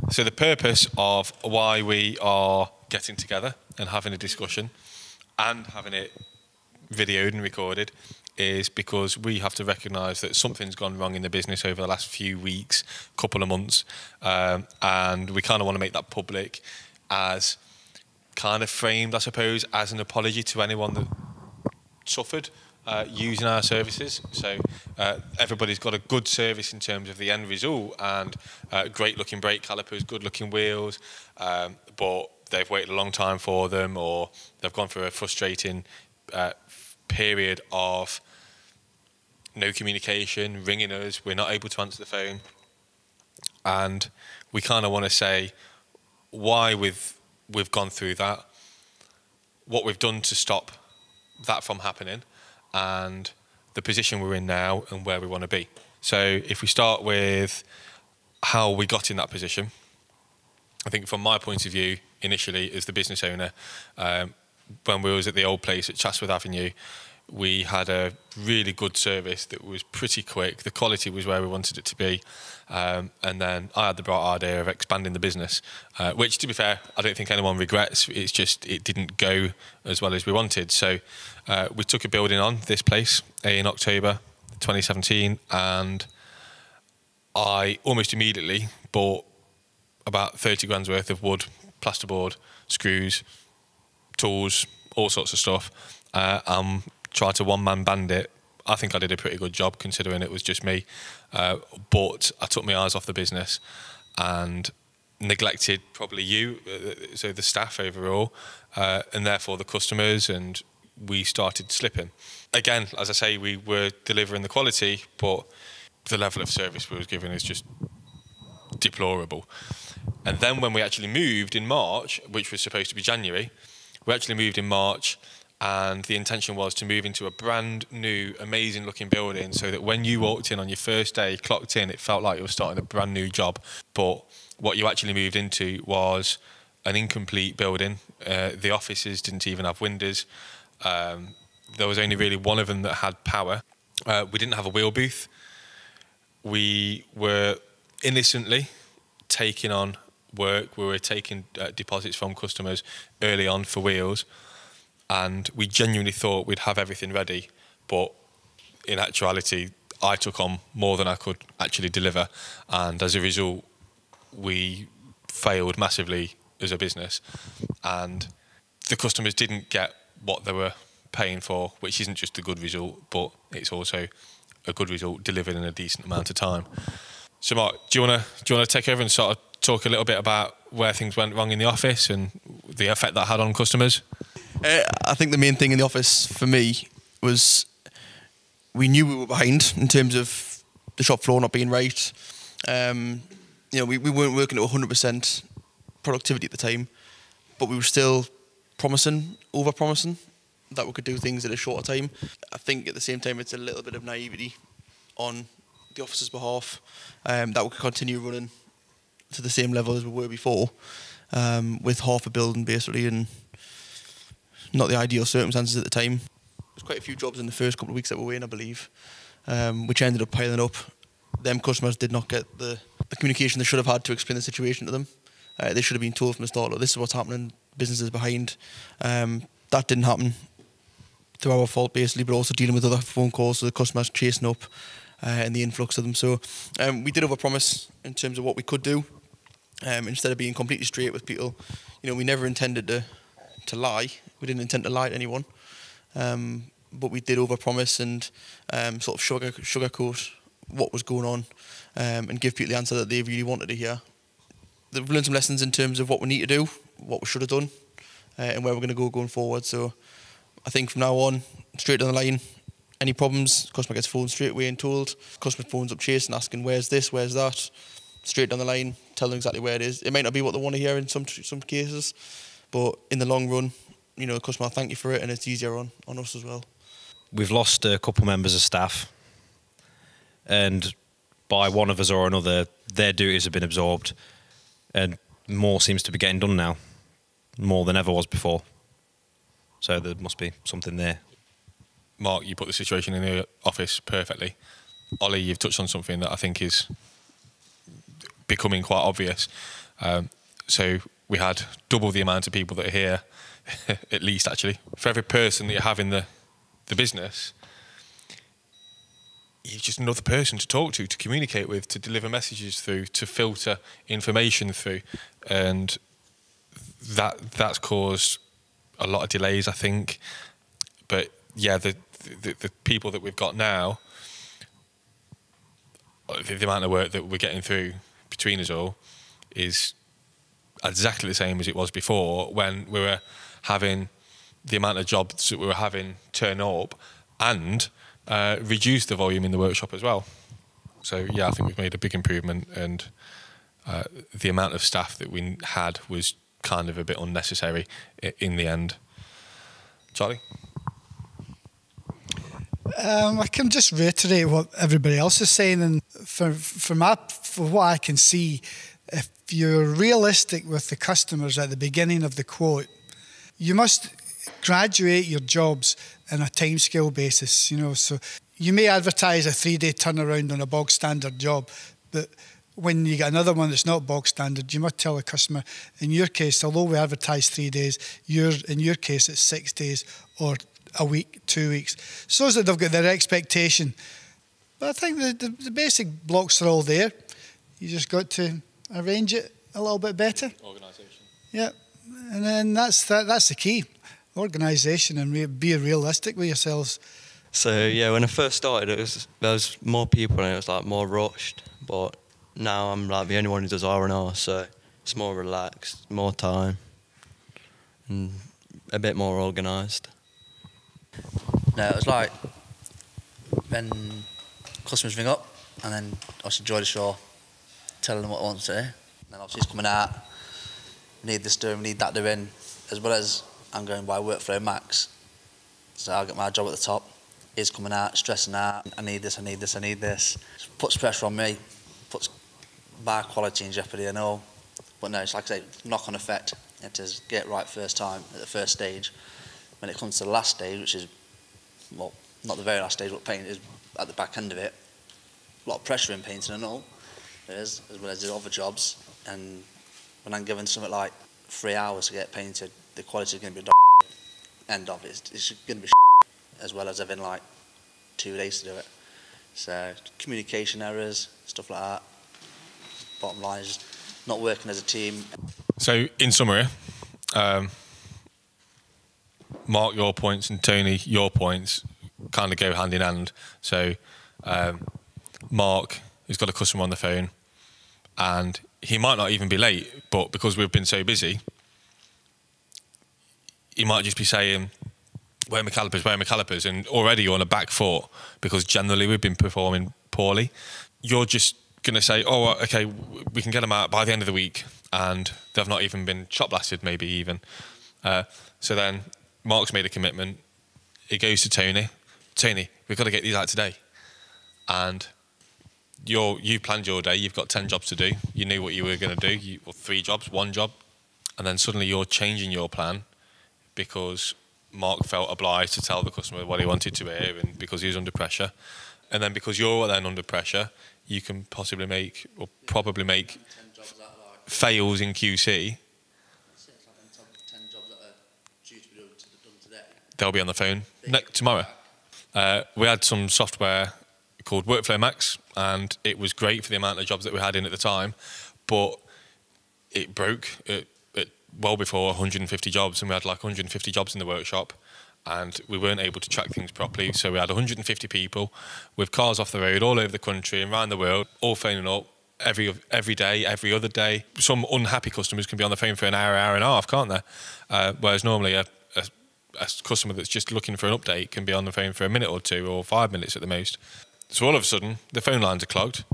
So the purpose of why we are getting together and having a discussion and having it videoed and recorded is because we have to recognise that something's gone wrong in the business over the last few weeks, couple of months, and we kind of want to make that public as kind of framed, I suppose, as an apology to anyone that suffered using our services. So everybody's got a good service in terms of the end result and great looking brake calipers, good looking wheels, but they've waited a long time for them, or they've gone through a frustrating period of no communication, ringing us, we're not able to answer the phone. And we kind of want to say why we've gone through that, what we've done to stop that from happening, and the position we're in now and where we want to be. So if we start with how we got in that position, I think from my point of view, initially as the business owner, when we was at the old place at Chatsworth Avenue, we had a really good service that was pretty quick. The quality was where we wanted it to be. And then I had the bright idea of expanding the business, which, to be fair, I don't think anyone regrets. It's just it didn't go as well as we wanted. So we took a building on, this place, in October 2017, and I almost immediately bought about 30 grand's worth of wood, plasterboard, screws, tools, all sorts of stuff. Tried to one-man band it. I think I did a pretty good job considering it was just me. But I took my eyes off the business and neglected probably you, so the staff overall, and therefore the customers, and we started slipping. Again, as I say, we were delivering the quality, but the level of service we was giving is just deplorable. And then when we actually moved in March, which was supposed to be January, we actually moved in March, and the intention was to move into a brand new, amazing looking building so that when you walked in on your first day, clocked in, it felt like you were starting a brand new job. But what you actually moved into was an incomplete building. The offices didn't even have windows. There was only really one of them that had power. We didn't have a wheel booth. We were innocently taking on work. We were taking deposits from customers early on for wheels. And we genuinely thought we'd have everything ready, but in actuality, I took on more than I could actually deliver, and as a result, we failed massively as a business, and the customers didn't get what they were paying for, which isn't just a good result, but it's also a good result delivered in a decent amount of time. So, Mark, do you want to take over and sort of talk a little bit about where things went wrong in the office and the effect that had on customers? I think the main thing in the office for me was we knew we were behind in terms of the shop floor not being right. We weren't working at 100% productivity at the time, but we were still over-promising that we could do things in a shorter time. I think at the same time it's a little bit of naivety on the office's behalf that we could continue running to the same level as we were before, with half a building basically and not the ideal circumstances at the time. There's quite a few jobs in the first couple of weeks that we were in, I believe, which ended up piling up. Them customers did not get the communication they should have had to explain the situation to them. They should have been told from the start, look, this is what's happening, business is behind. That didn't happen through our fault, basically, but also dealing with other phone calls, so the customers chasing up and the influx of them. So we did overpromise in terms of what we could do. Instead of being completely straight with people, we never intended to lie. We didn't intend to lie to anyone, but we did overpromise and sort of sugarcoat what was going on and give people the answer that they really wanted to hear. We've learned some lessons in terms of what we need to do, what we should have done, and where we're going to go going forward. So I think from now on, straight down the line, any problems, customer gets phoned straight away and told. Customer phones up chasing, asking where's this, where's that. Straight down the line, tell them exactly where it is. It might not be what they want to hear in some cases, but in the long run, the customer will thank you for it, and it's easier on us as well. We've lost a couple members of staff, and by one of us or another, their duties have been absorbed, and more seems to be getting done now, more than ever was before. So there must be something there. Mark, you put the situation in the office perfectly. Ollie, you've touched on something that I think is becoming quite obvious. So we had double the amount of people that are here, at least actually. For every person that you have in the business, you're just another person to talk to communicate with, to deliver messages through, to filter information through. And that's caused a lot of delays, I think. But yeah, the people that we've got now, the amount of work that we're getting through between us all is exactly the same as it was before, when we were having the amount of jobs that we were having turn up and reduce the volume in the workshop as well. So yeah, I think we've made a big improvement, and the amount of staff that we had was kind of a bit unnecessary in the end. Charlie? I can just reiterate what everybody else is saying, and for what I can see, if you're realistic with the customers at the beginning of the quote, you must graduate your jobs on a timescale basis. You know, so you may advertise a 3-day turnaround on a bog standard job, but when you get another one that's not bog standard, you must tell the customer, in your case, although we advertise 3 days, in your case it's 6 days or a week, 2 weeks, so that they've got their expectation. But I think the basic blocks are all there. You just got to arrange it a little bit better. Organisation. Yeah, and then that's the key. Organisation, and be realistic with yourselves. So yeah, when I first started, there was more people and it was like more rushed. But now I'm like the only one who does R&R, so it's more relaxed, more time, and a bit more organised. No, it was like when customers ring up and then obviously Joy the Shaw, telling them what I want to say. And then obviously he's coming out, we need this doing, we need that doing, as well as I'm going by Workflow Max. So I'll get my job at the top. He's coming out, stressing out, I need this, I need this, I need this. Puts pressure on me, puts bar quality in jeopardy and all. But no, it's like I say, knock-on effect. You have to get it right first time, at the first stage. When it comes to the last stage, which is, well, not the very last stage, but paint is at the back end of it, a lot of pressure in painting and all, there is, as well as the other jobs. And when I'm given something like 3 hours to get painted, the quality is going to be end of it. It's going to be as well as having like 2 days to do it. So communication errors, stuff like that. Bottom line is not working as a team. So in summary, Mark, your points, and Tony, your points kind of go hand in hand. So Mark has got a customer on the phone and he might not even be late, but because we've been so busy, he might just be saying, where are my calipers, where are my calipers? And already you're on a back foot because generally we've been performing poorly. You're just going to say, oh, okay, we can get them out by the end of the week, and they've not even been shot blasted, maybe even. So then Mark's made a commitment. It goes to Tony. Tony, we've got to get these out today. And you planned your day. You've got 10 jobs to do. You knew what you were going to do. 3 jobs, 1 job. And then suddenly you're changing your plan because Mark felt obliged to tell the customer what he wanted to hear, and because he was under pressure. And then because you're then under pressure, you can possibly make, or probably make, fails in QC. They'll be on the phone tomorrow. We had some software called Workflow Max, and it was great for the amount of jobs that we had in at the time, but it broke at well before 150 jobs, and we had like 150 jobs in the workshop, and we weren't able to track things properly. So we had 150 people with cars off the road all over the country and around the world, all phoning up every day, every other day. Some unhappy customers can be on the phone for an hour, hour and a half, can't they? Whereas normally a customer that's just looking for an update can be on the phone for a minute or 2 or 5 minutes at the most. So all of a sudden, the phone lines are clogged,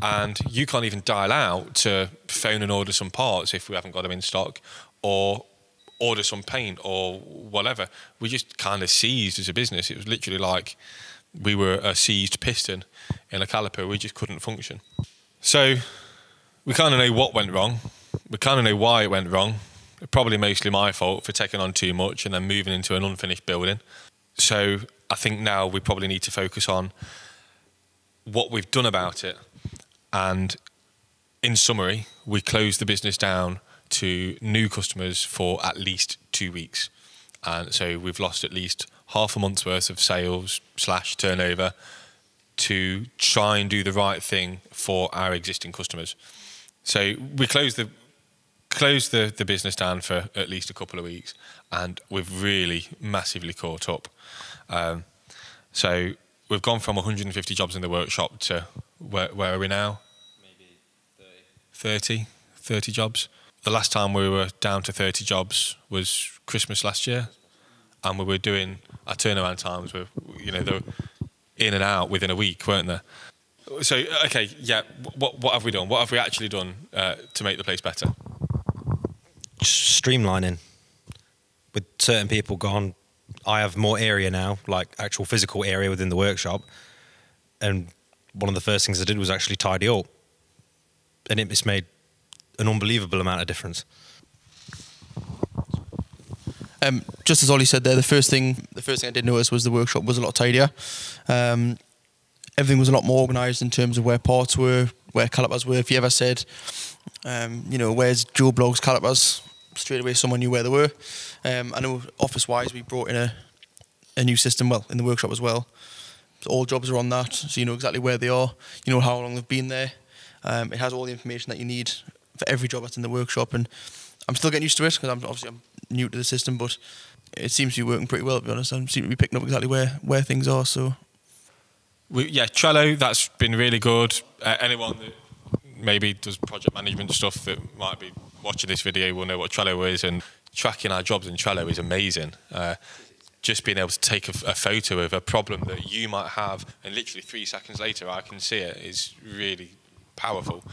and you can't even dial out to phone and order some parts if we haven't got them in stock, or order some paint or whatever. We just kind of seized as a business. It was literally like we were a seized piston in a caliper. We just couldn't function. So we kind of know what went wrong. We kind of know why it went wrong. Probably mostly my fault for taking on too much and then moving into an unfinished building. So I think now we probably need to focus on what we've done about it and in summary, we closed the business down to new customers for at least 2 weeks. And so we've lost at least half a month's worth of sales / turnover to try and do the right thing for our existing customers. So we closed the business down for at least a couple of weeks, and we've really massively caught up. So we've gone from 150 jobs in the workshop to where are we now? Maybe 30 jobs. The last time we were down to 30 jobs was Christmas last year, and we were doing our turnaround times were, they were in and out within a week, weren't there? So, okay, yeah, what have we done? What have we actually done to make the place better? Streamlining. With certain people gone, I have more area now, like actual physical area within the workshop. And one of the first things I did was actually tidy up. And it's made an unbelievable amount of difference. Just as Ollie said there, the first thing I did notice was the workshop was a lot tidier. Everything was a lot more organised in terms of where parts were, where calipers were. If you ever said, where's Joe Blogg's calipers, straight away someone knew where they were. I know office-wise we brought in a new system, in the workshop as well. So all jobs are on that, so you know exactly where they are. You know how long they've been there. It has all the information that you need for every job that's in the workshop, and I'm still getting used to it because I'm new to the system, but it seems to be working pretty well, to be honest. I seem to be picking up exactly where things are. So, Trello, that's been really good. Anyone that maybe does project management stuff that might be watching this video will know what Trello is, and tracking our jobs in Trello is amazing. Just being able to take a photo of a problem that you might have, and literally 3 seconds later I can see it, is really powerful.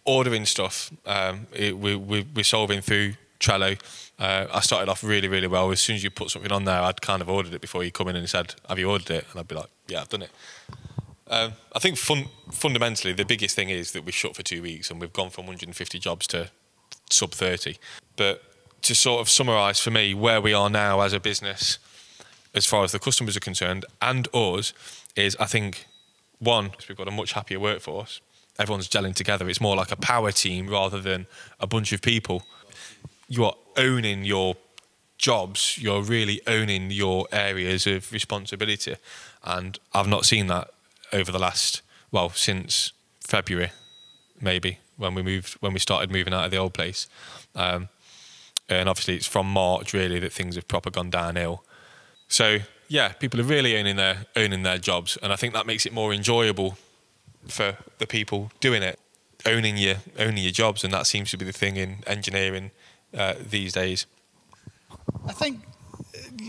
Ordering stuff, we're solving through Trello. I started off really, really well. As soon as you put something on there, I'd kind of ordered it before you come in and said, have you ordered it? And I'd be like, yeah, I've done it. I think fundamentally the biggest thing is that we shut for 2 weeks and we've gone from 150 jobs to sub 30. But to sort of summarise for me where we are now as a business, as far as the customers are concerned, and us, is I think, one, we've got a much happier workforce. Everyone's gelling together. It's more like a power team rather than a bunch of people. You are owning your jobs. You're really owning your areas of responsibility. And I've not seen that over the last, since February, maybe, when we started moving out of the old place. And obviously it's from March really that things have proper gone downhill. So yeah, people are really owning their jobs, and I think that makes it more enjoyable for the people doing it, owning your jobs, and that seems to be the thing in engineering these days. I think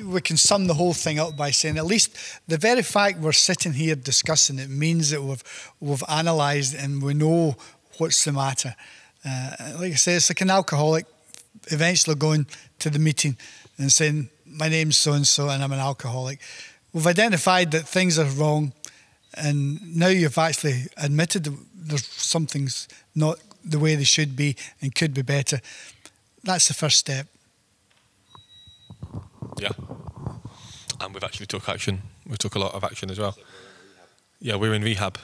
we can sum the whole thing up by saying at least the very fact we're sitting here discussing it means that we've analysed and we know what's the matter. Like I say, it's like an alcoholic eventually going to the meeting and saying, my name's so-and-so and I'm an alcoholic. We've identified that things are wrong, and now you've actually admitted that there's something's not the way they should be and could be better. That's the first step. Yeah. And we've actually took action. We took a lot of action as well. Yeah, we're in rehab.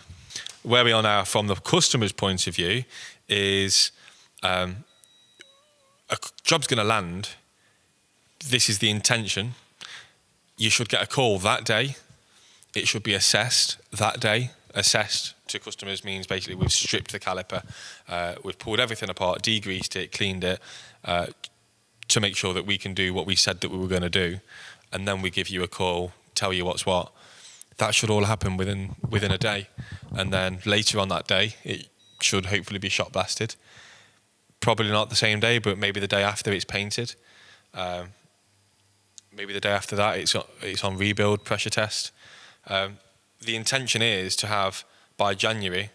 Where we are now from the customer's point of view is a job's going to land. This is the intention. You should get a call that day. It should be assessed that day. Assessed to customers means basically we've stripped the caliper, we've pulled everything apart, degreased it, cleaned it, to make sure that we can do what we said that we were going to do, and then we give you a call, tell you what's what. That should all happen within a day, and then later on that day it should hopefully be shot blasted. Probably not the same day, but maybe the day after it's painted. Maybe the day after that it's on rebuild, pressure test. The intention is to have, by January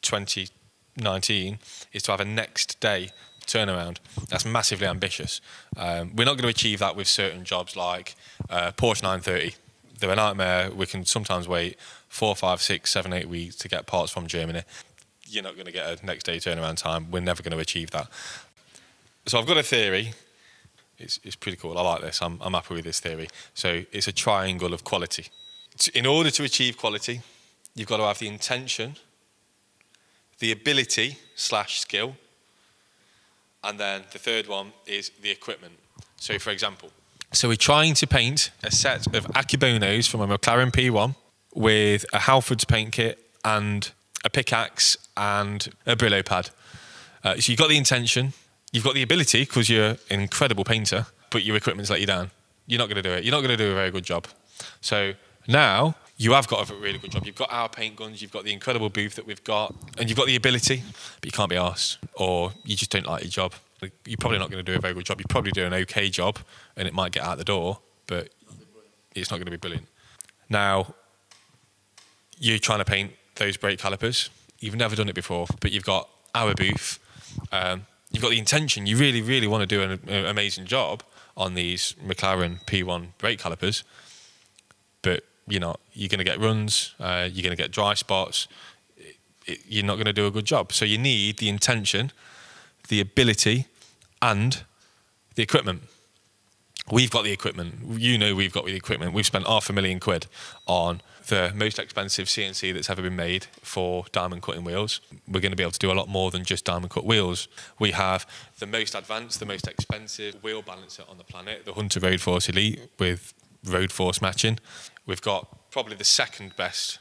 2019, is to have a next day turnaround. That's massively ambitious. We're not going to achieve that with certain jobs like Porsche 930. They're a nightmare. We can sometimes wait 4, 5, 6, 7, 8 weeks to get parts from Germany. You're not going to get a next day turnaround time. We're never going to achieve that. So I've got a theory. It's pretty cool. I like this. I'm happy with this theory. So it's a triangle of quality. In order to achieve quality, you've got to have the intention, the ability/skill, and then the third one is the equipment. So, for example, we're trying to paint a set of Akibonos from a McLaren P1 with a Halfords paint kit and a pickaxe and a Brillo pad. So you've got the intention, you've got the ability because you're an incredible painter, but your equipment's let you down. You're not going to do it. You're not going to do a very good job. So now you have got a really good job. You've got our paint guns, you've got the incredible booth that we've got, and you've got the ability, but you can't be arsed, or you just don't like your job. You're probably not going to do a very good job. You probably do an okay job, and it might get out the door, but it's not going to be brilliant. Now, you're trying to paint those brake calipers. You've never done it before, but you've got our booth. You've got the intention. You really, really want to do an amazing job on these McLaren P1 brake calipers, but you're not. You're going to get runs. You're going to get dry spots. You're not going to do a good job. So you need the intention, the ability, and the equipment. We've got the equipment. You know we've got the equipment. We've spent £500,000 on the most expensive CNC that's ever been made for diamond cutting wheels. We're going to be able to do a lot more than just diamond cut wheels. We have the most advanced, the most expensive wheel balancer on the planet, the Hunter Road Force Elite with road force matching. We've got probably the second best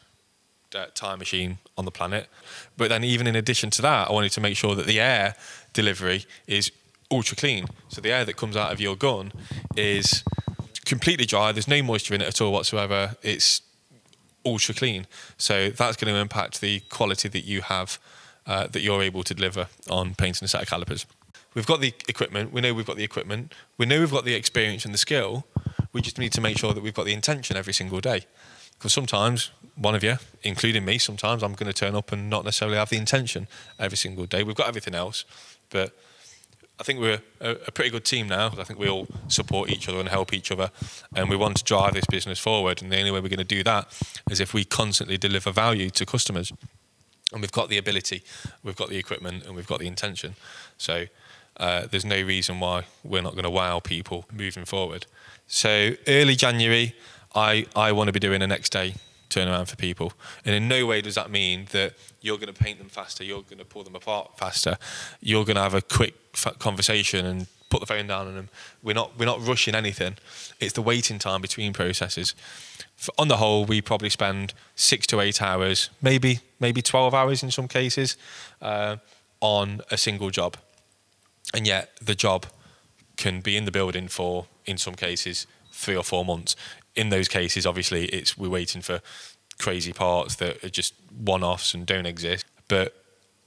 tire machine on the planet. But then even in addition to that, I wanted to make sure that the air delivery is ultra clean. So the air that comes out of your gun is completely dry. There's no moisture in it at all whatsoever. It's ultra clean. So that's going to impact the quality that you have, that you're able to deliver on painting a set of calipers. We've got the equipment. We know we've got the equipment. We know we've got the experience and the skill. We just need to make sure that we've got the intention every single day. Because sometimes, one of you, including me, sometimes I'm going to turn up and not necessarily have the intention every single day. We've got everything else, but I think we're a pretty good team now. I think we all support each other and help each other, and we want to drive this business forward. And the only way we're going to do that is if we constantly deliver value to customers. And we've got the ability, we've got the equipment, and we've got the intention. So there's no reason why we're not going to wow people moving forward. So early January, I want to be doing a next day turnaround for people. And in no way does that mean that you're going to paint them faster, you're going to pull them apart faster, you're going to have a quick conversation and put the phone down on them. We're not rushing anything. It's the waiting time between processes. On the whole, we probably spend 6 to 8 hours, maybe 12 hours in some cases, on a single job. And yet the job can be in the building for, in some cases, 3 or 4 months. In those cases, obviously, we're waiting for crazy parts that are just one-offs and don't exist. But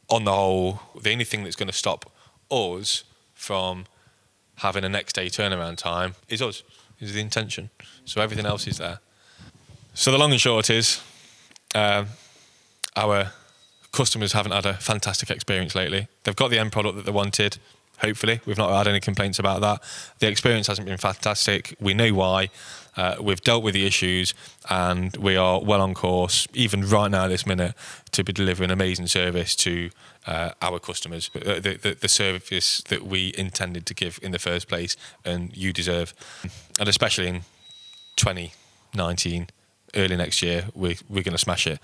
on the whole, the only thing that's going to stop us from having a next day turnaround time is us, is the intention. So everything else is there. So the long and short is, our customers haven't had a fantastic experience lately. They've got the end product that they wanted. Hopefully, we've not had any complaints about that. The experience hasn't been fantastic. We know why. We've dealt with the issues, and we are well on course, even right now, this minute, to be delivering amazing service to our customers. The service that we intended to give in the first place, and you deserve. And especially in 2019, early next year, we're going to smash it.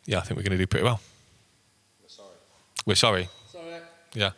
Yeah, I think we're going to do pretty well. We're sorry. We're sorry. Sorry. Yeah.